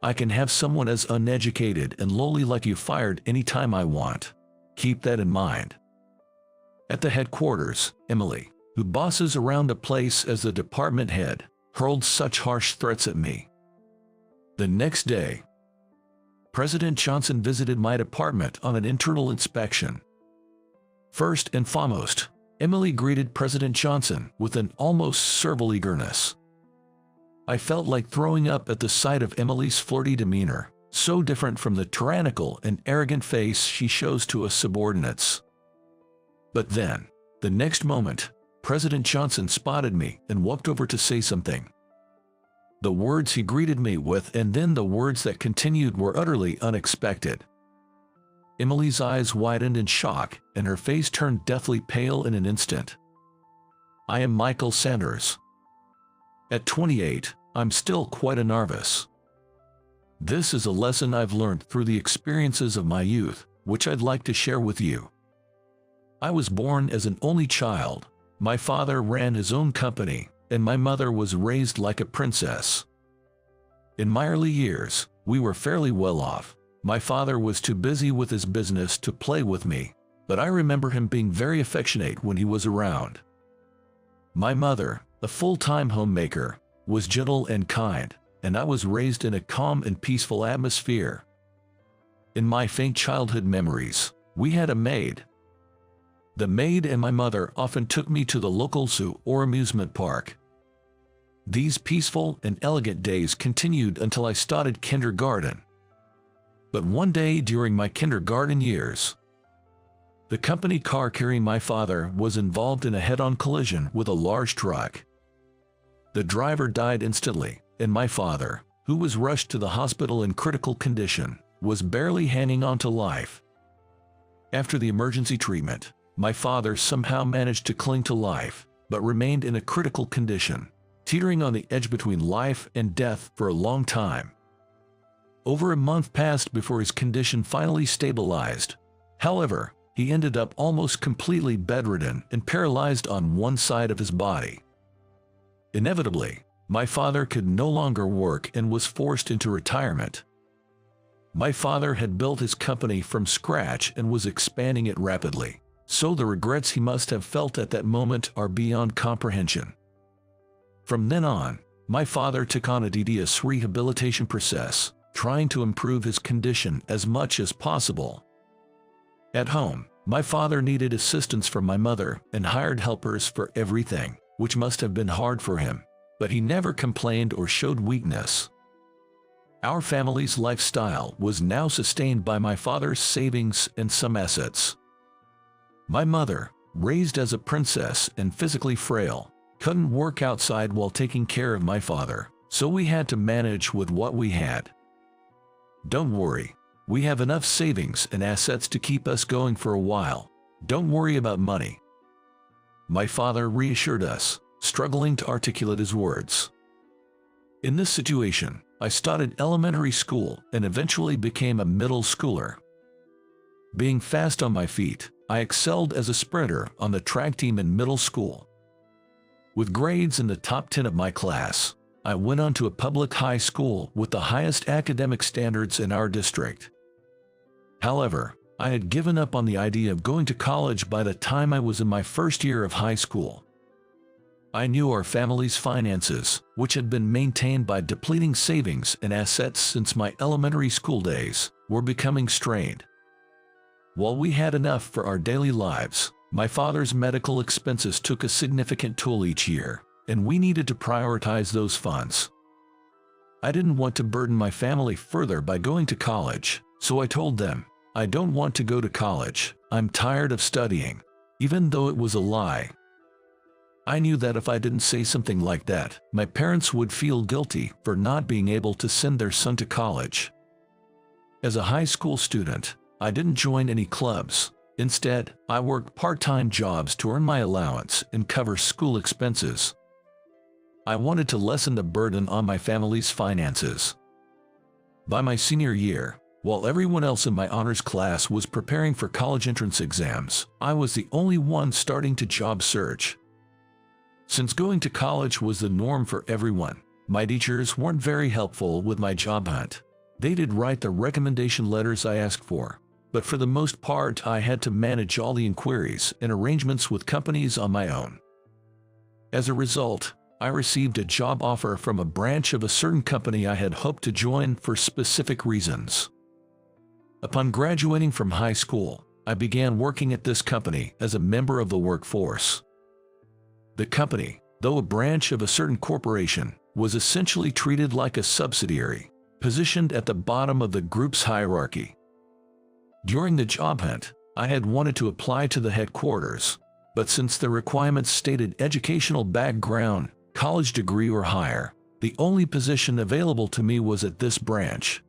I can have someone as uneducated and lowly like you fired anytime I want. Keep that in mind. At the headquarters, Emily, who bosses around a place as the department head, hurled such harsh threats at me. The next day, President Johnson visited my department on an internal inspection. First and foremost, Emily greeted President Johnson with an almost servile eagerness. I felt like throwing up at the sight of Emily's flirty demeanor, so different from the tyrannical and arrogant face she shows to us subordinates. But then, the next moment, President Johnson spotted me and walked over to say something. The words he greeted me with and then the words that continued were utterly unexpected. Emily's eyes widened in shock and her face turned deathly pale in an instant. I am Michael Sanders. At 28, I'm still quite a novice. This is a lesson I've learned through the experiences of my youth, which I'd like to share with you. I was born as an only child. My father ran his own company, and my mother was raised like a princess. In my early years, we were fairly well off. My father was too busy with his business to play with me, but I remember him being very affectionate when he was around. My mother, a full-time homemaker, was gentle and kind, and I was raised in a calm and peaceful atmosphere. In my faint childhood memories, we had a maid. The maid and my mother often took me to the local zoo or amusement park. These peaceful and elegant days continued until I started kindergarten. But one day during my kindergarten years, the company car carrying my father was involved in a head-on collision with a large truck. The driver died instantly, and my father, who was rushed to the hospital in critical condition, was barely hanging on to life. After the emergency treatment, my father somehow managed to cling to life, but remained in a critical condition, teetering on the edge between life and death for a long time. Over a month passed before his condition finally stabilized. However, he ended up almost completely bedridden and paralyzed on one side of his body. Inevitably, my father could no longer work and was forced into retirement. My father had built his company from scratch and was expanding it rapidly, so the regrets he must have felt at that moment are beyond comprehension. From then on, my father took on a tedious rehabilitation process, trying to improve his condition as much as possible. At home, my father needed assistance from my mother and hired helpers for everything, which must have been hard for him, but he never complained or showed weakness. Our family's lifestyle was now sustained by my father's savings and some assets. My mother, raised as a princess and physically frail, couldn't work outside while taking care of my father, so we had to manage with what we had. Don't worry, we have enough savings and assets to keep us going for a while. Don't worry about money. My father reassured us, struggling to articulate his words. In this situation, I started elementary school and eventually became a middle schooler. Being fast on my feet, I excelled as a sprinter on the track team in middle school. With grades in the top 10 of my class, I went on to a public high school with the highest academic standards in our district. However, I had given up on the idea of going to college by the time I was in my first year of high school. I knew our family's finances, which had been maintained by depleting savings and assets since my elementary school days, were becoming strained. While we had enough for our daily lives, my father's medical expenses took a significant toll each year, and we needed to prioritize those funds. I didn't want to burden my family further by going to college, so I told them, I don't want to go to college, I'm tired of studying, even though it was a lie. I knew that if I didn't say something like that, my parents would feel guilty for not being able to send their son to college. As a high school student, I didn't join any clubs. Instead, I worked part-time jobs to earn my allowance and cover school expenses. I wanted to lessen the burden on my family's finances. By my senior year, while everyone else in my honors class was preparing for college entrance exams, I was the only one starting to job search. Since going to college was the norm for everyone, my teachers weren't very helpful with my job hunt, They did write the recommendation letters I asked for, but for the most part I had to manage all the inquiries and arrangements with companies on my own. As a result, I received a job offer from a branch of a certain company I had hoped to join for specific reasons. Upon graduating from high school, I began working at this company as a member of the workforce. The company, though a branch of a certain corporation, was essentially treated like a subsidiary, positioned at the bottom of the group's hierarchy. During the job hunt, I had wanted to apply to the headquarters, but since the requirements stated educational background, college degree or higher, the only position available to me was at this branch.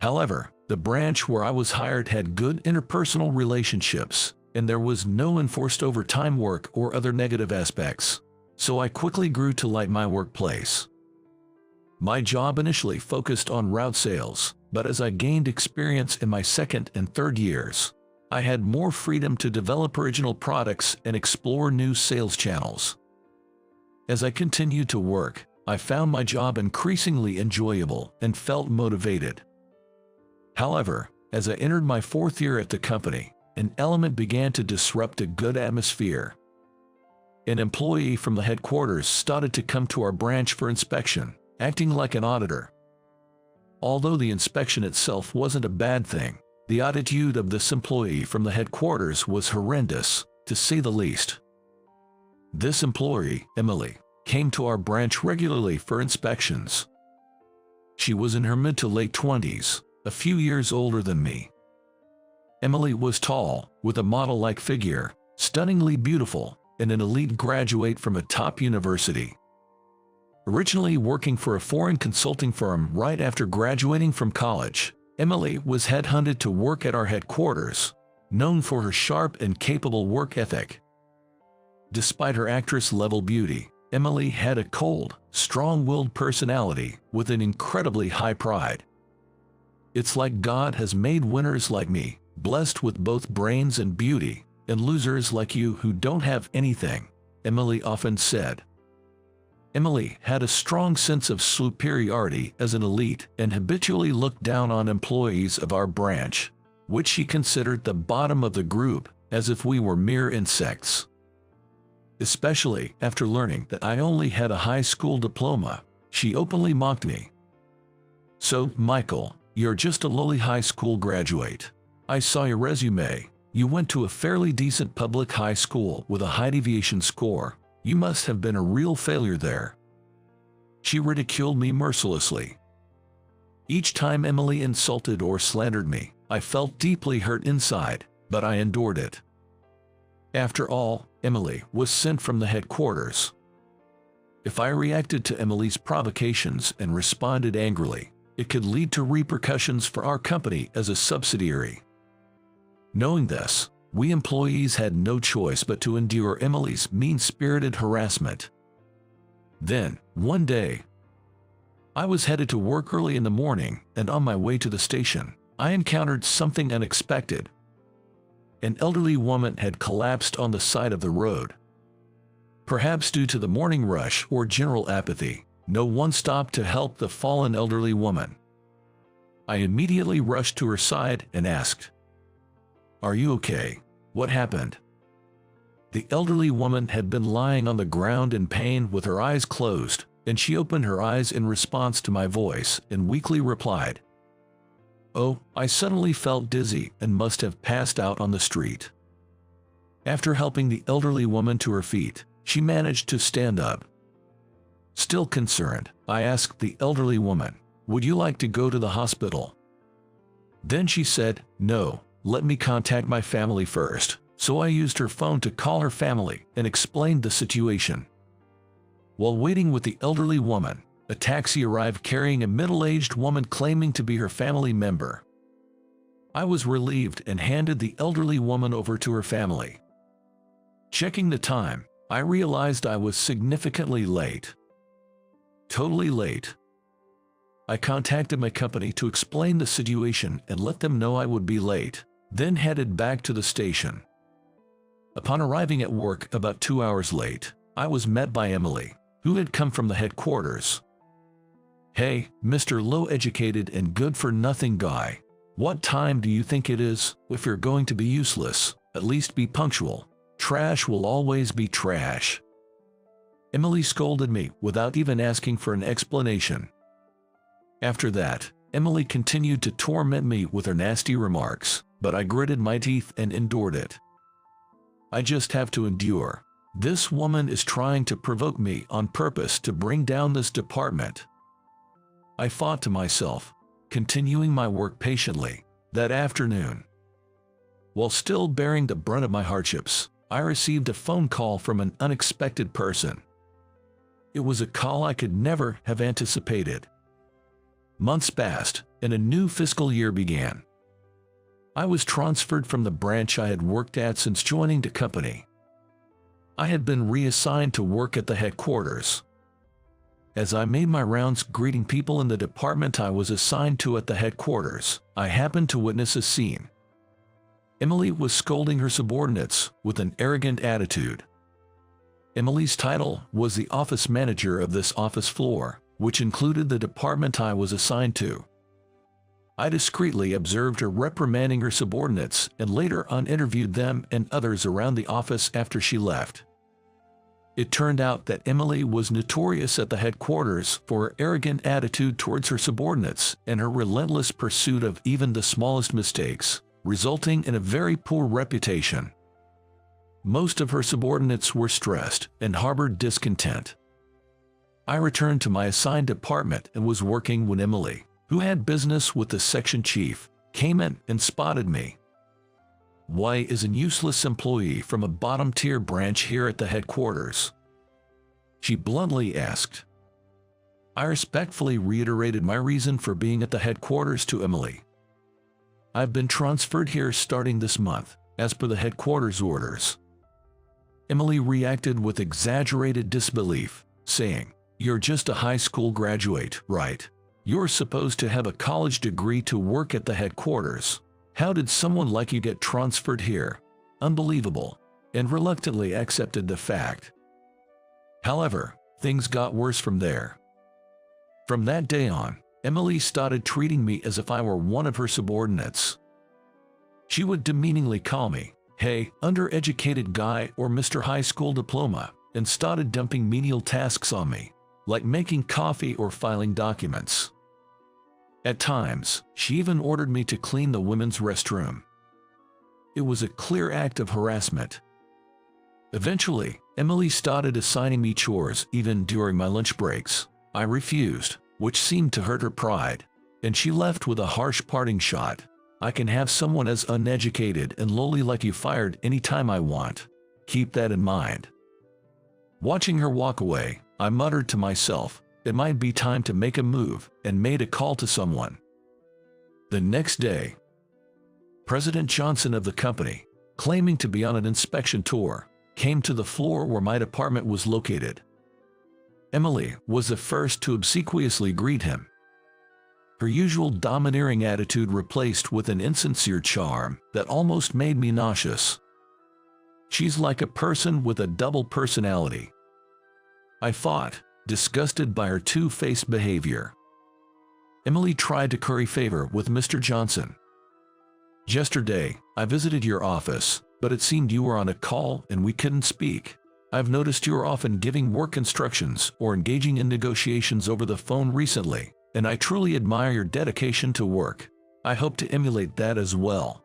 However, the branch where I was hired had good interpersonal relationships, and there was no enforced overtime work or other negative aspects, so I quickly grew to like my workplace. My job initially focused on route sales, but as I gained experience in my second and third years, I had more freedom to develop original products and explore new sales channels. As I continued to work, I found my job increasingly enjoyable and felt motivated. However, as I entered my fourth year at the company, an element began to disrupt a good atmosphere. An employee from the headquarters started to come to our branch for inspection, acting like an auditor. Although the inspection itself wasn't a bad thing, the attitude of this employee from the headquarters was horrendous, to say the least. This employee, Emily, came to our branch regularly for inspections. She was in her mid to late 20s, a few years older than me. Emily was tall, with a model-like figure, stunningly beautiful, and an elite graduate from a top university. Originally working for a foreign consulting firm right after graduating from college, Emily was headhunted to work at our headquarters, known for her sharp and capable work ethic. Despite her actress-level beauty, Emily had a cold, strong-willed personality with an incredibly high pride. It's like God has made winners like me, blessed with both brains and beauty, and losers like you who don't have anything, Emily often said. Emily had a strong sense of superiority as an elite and habitually looked down on employees of our branch, which she considered the bottom of the group, as if we were mere insects. Especially after learning that I only had a high school diploma, she openly mocked me. "So, Michael, you're just a lowly high school graduate. I saw your resume. You went to a fairly decent public high school with a high deviation score. You must have been a real failure there." She ridiculed me mercilessly. Each time Emily insulted or slandered me, I felt deeply hurt inside, but I endured it. After all, Emily was sent from the headquarters. If I reacted to Emily's provocations and responded angrily, it could lead to repercussions for our company as a subsidiary. Knowing this, we employees had no choice but to endure Emily's mean-spirited harassment. Then, one day, I was headed to work early in the morning, and on my way to the station, I encountered something unexpected. An elderly woman had collapsed on the side of the road. Perhaps due to the morning rush or general apathy, no one stopped to help the fallen elderly woman. I immediately rushed to her side and asked, "Are you okay? What happened?" The elderly woman had been lying on the ground in pain with her eyes closed, and she opened her eyes in response to my voice and weakly replied, "Oh, I suddenly felt dizzy and must have passed out on the street." After helping the elderly woman to her feet, she managed to stand up. Still concerned, I asked the elderly woman, "Would you like to go to the hospital?" Then she said, "No, let me contact my family first." So I used her phone to call her family and explained the situation. While waiting with the elderly woman, a taxi arrived carrying a middle-aged woman claiming to be her family member. I was relieved and handed the elderly woman over to her family. Checking the time, I realized I was significantly late. Totally late. I contacted my company to explain the situation and let them know I would be late, then headed back to the station. Upon arriving at work about 2 hours late, I was met by Emily, who had come from the headquarters. "Hey, Mr. Low-educated and good-for-nothing guy. What time do you think it is? If you're going to be useless, at least be punctual. Trash will always be trash." Emily scolded me without even asking for an explanation. After that, Emily continued to torment me with her nasty remarks, but I gritted my teeth and endured it. I just have to endure. This woman is trying to provoke me on purpose to bring down this department. I thought to myself, continuing my work patiently. That afternoon, while still bearing the brunt of my hardships, I received a phone call from an unexpected person. It was a call I could never have anticipated. Months passed, and a new fiscal year began. I was transferred from the branch I had worked at since joining the company. I had been reassigned to work at the headquarters. As I made my rounds greeting people in the department I was assigned to at the headquarters, I happened to witness a scene. Emily was scolding her subordinates with an arrogant attitude. Emily's title was the office manager of this office floor, which included the department I was assigned to. I discreetly observed her reprimanding her subordinates and later on interviewed them and others around the office after she left. It turned out that Emily was notorious at the headquarters for her arrogant attitude towards her subordinates and her relentless pursuit of even the smallest mistakes, resulting in a very poor reputation. Most of her subordinates were stressed and harbored discontent. I returned to my assigned department and was working when Emily, who had business with the section chief, came in and spotted me. "Why is a useless employee from a bottom-tier branch here at the headquarters?" she bluntly asked. I respectfully reiterated my reason for being at the headquarters to Emily. "I've been transferred here starting this month, as per the headquarters orders." Emily reacted with exaggerated disbelief, saying, "You're just a high school graduate, right? You're supposed to have a college degree to work at the headquarters. How did someone like you get transferred here? Unbelievable," and reluctantly accepted the fact. However, things got worse from there. From that day on, Emily started treating me as if I were one of her subordinates. She would demeaningly call me, "Hey, undereducated guy," or "Mr. High School Diploma," and started dumping menial tasks on me, like making coffee or filing documents. At times, she even ordered me to clean the women's restroom. It was a clear act of harassment. Eventually, Emily started assigning me chores even during my lunch breaks. I refused, which seemed to hurt her pride, and she left with a harsh parting shot. "I can have someone as uneducated and lowly like you fired anytime I want. Keep that in mind." Watching her walk away, I muttered to myself, it might be time to make a move, and made a call to someone. The next day, President Johnson of the company, claiming to be on an inspection tour, came to the floor where my department was located. Emily was the first to obsequiously greet him. Her usual domineering attitude replaced with an insincere charm that almost made me nauseous. "She's like a person with a double personality," I thought, disgusted by her two-faced behavior. Emily tried to curry favor with Mr. Johnson. "Yesterday, I visited your office, but it seemed you were on a call and we couldn't speak. I've noticed you are often giving work instructions or engaging in negotiations over the phone recently, and I truly admire your dedication to work. I hope to emulate that as well."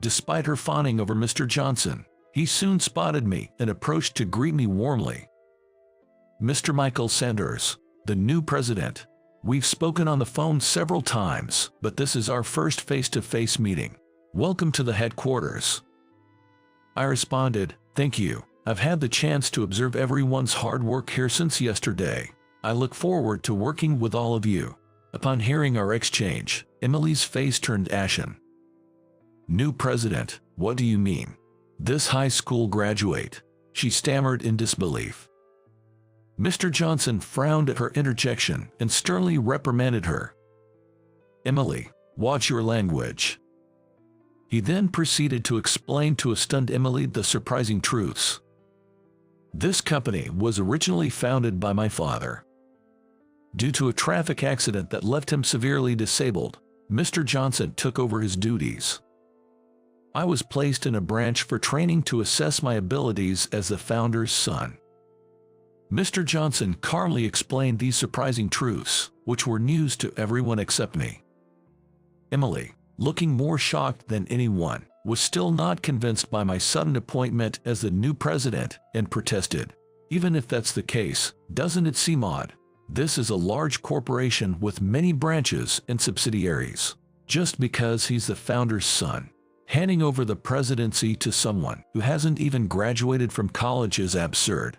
Despite her fawning over Mr. Johnson, he soon spotted me and approached to greet me warmly. "Mr. Michael Sanders, the new president. We've spoken on the phone several times, but this is our first face-to-face meeting. Welcome to the headquarters." I responded, "Thank you. I've had the chance to observe everyone's hard work here since yesterday. I look forward to working with all of you." Upon hearing our exchange, Emily's face turned ashen. "New president, what do you mean? This high school graduate?" she stammered in disbelief. Mr. Johnson frowned at her interjection and sternly reprimanded her. "Emily, watch your language." He then proceeded to explain to a stunned Emily the surprising truths. This company was originally founded by my father. Due to a traffic accident that left him severely disabled, Mr. Johnson took over his duties. I was placed in a branch for training to assess my abilities as the founder's son. Mr. Johnson calmly explained these surprising truths, which were news to everyone except me. Emily, looking more shocked than anyone, was still not convinced by my sudden appointment as the new president and protested, "Even if that's the case, doesn't it seem odd? This is a large corporation with many branches and subsidiaries. Just because he's the founder's son, handing over the presidency to someone who hasn't even graduated from college is absurd."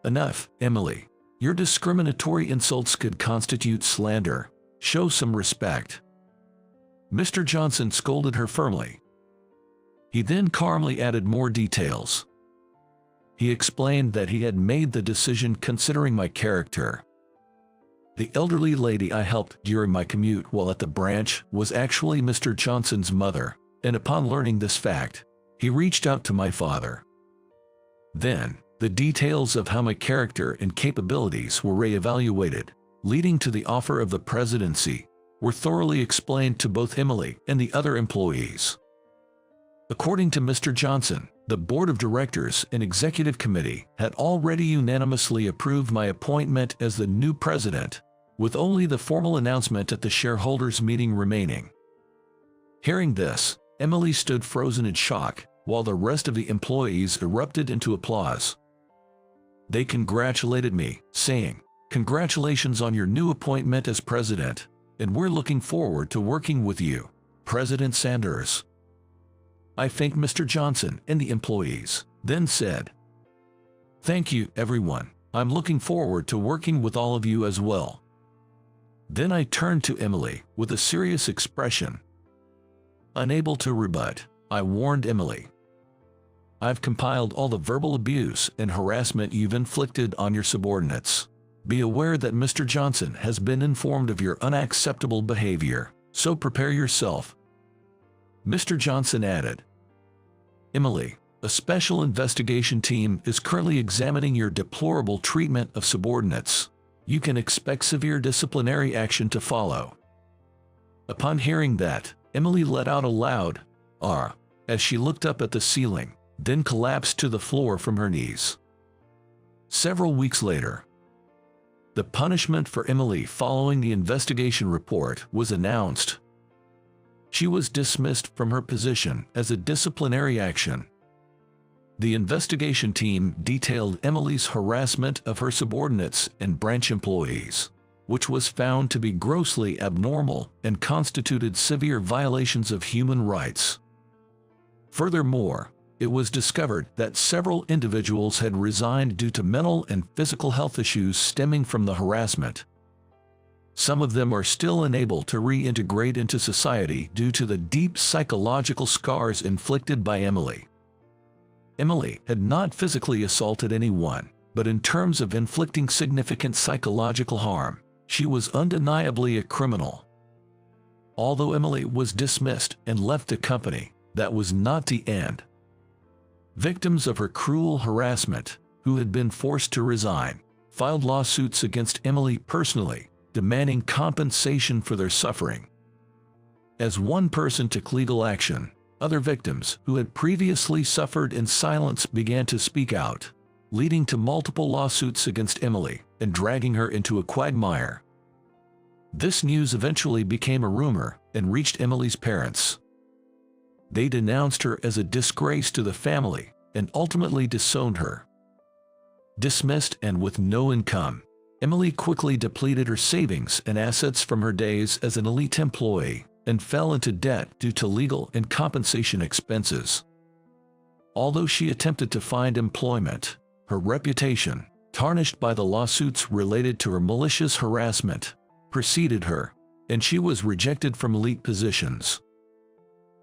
"Enough, Emily. Your discriminatory insults could constitute slander. Show some respect." Mr. Johnson scolded her firmly. He then calmly added more details. He explained that he had made the decision considering my character. The elderly lady I helped during my commute while at the branch was actually Mr. Johnson's mother, and upon learning this fact, he reached out to my father. Then, the details of how my character and capabilities were reevaluated, leading to the offer of the presidency, were thoroughly explained to both Emily and the other employees. According to Mr. Johnson, the board of directors and executive committee had already unanimously approved my appointment as the new president, with only the formal announcement at the shareholders' meeting remaining. Hearing this, Emily stood frozen in shock, while the rest of the employees erupted into applause. They congratulated me, saying, "Congratulations on your new appointment as president, and we're looking forward to working with you, President Sanders." I thanked Mr. Johnson and the employees, then said, "Thank you, everyone. I'm looking forward to working with all of you as well." Then I turned to Emily with a serious expression. Unable to rebut, I warned Emily, "I've compiled all the verbal abuse and harassment you've inflicted on your subordinates. Be aware that Mr. Johnson has been informed of your unacceptable behavior, so prepare yourself." Mr. Johnson added, "Emily, a special investigation team is currently examining your deplorable treatment of subordinates. You can expect severe disciplinary action to follow." Upon hearing that, Emily let out a loud "ah" as she looked up at the ceiling, then collapsed to the floor from her knees. Several weeks later, the punishment for Emily following the investigation report was announced. She was dismissed from her position as a disciplinary action. The investigation team detailed Emily's harassment of her subordinates and branch employees, which was found to be grossly abnormal and constituted severe violations of human rights. Furthermore, it was discovered that several individuals had resigned due to mental and physical health issues stemming from the harassment. Some of them are still unable to reintegrate into society due to the deep psychological scars inflicted by Emily. Emily had not physically assaulted anyone, but in terms of inflicting significant psychological harm, she was undeniably a criminal. Although Emily was dismissed and left the company, that was not the end. Victims of her cruel harassment, who had been forced to resign, filed lawsuits against Emily personally, demanding compensation for their suffering. As one person took legal action, other victims who had previously suffered in silence began to speak out, leading to multiple lawsuits against Emily and dragging her into a quagmire. This news eventually became a rumor and reached Emily's parents. They denounced her as a disgrace to the family and ultimately disowned her. Dismissed and with no income, Emily quickly depleted her savings and assets from her days as an elite employee and fell into debt due to legal and compensation expenses. Although she attempted to find employment, her reputation, tarnished by the lawsuits related to her malicious harassment, preceded her, and she was rejected from elite positions.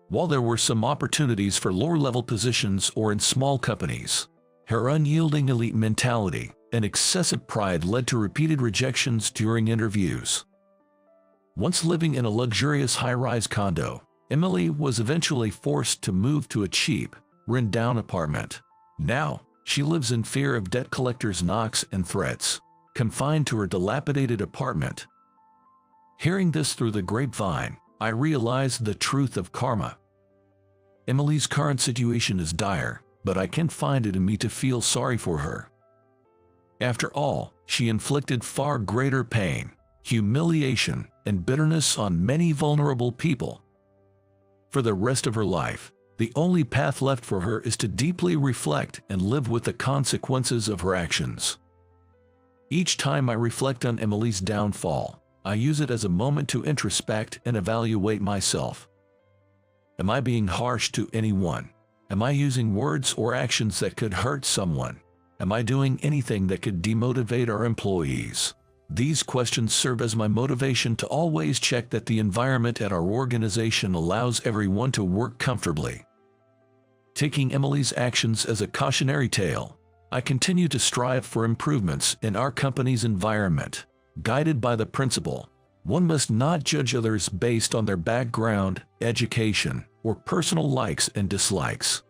While there were some opportunities for lower-level positions or in small companies, her unyielding elite mentality and excessive pride led to repeated rejections during interviews. Once living in a luxurious high-rise condo, Emily was eventually forced to move to a cheap, run-down apartment. Now, she lives in fear of debt collectors' knocks and threats, confined to her dilapidated apartment. Hearing this through the grapevine, I realized the truth of karma. Emily's current situation is dire, but I can't find it in me to feel sorry for her. After all, she inflicted far greater pain, humiliation, and bitterness on many vulnerable people. For the rest of her life, the only path left for her is to deeply reflect and live with the consequences of her actions. Each time I reflect on Emily's downfall, I use it as a moment to introspect and evaluate myself. Am I being harsh to anyone? Am I using words or actions that could hurt someone? Am I doing anything that could demotivate our employees? These questions serve as my motivation to always check that the environment at our organization allows everyone to work comfortably. Taking Emily's actions as a cautionary tale, I continue to strive for improvements in our company's environment, guided by the principle, one must not judge others based on their background, education, or personal likes and dislikes.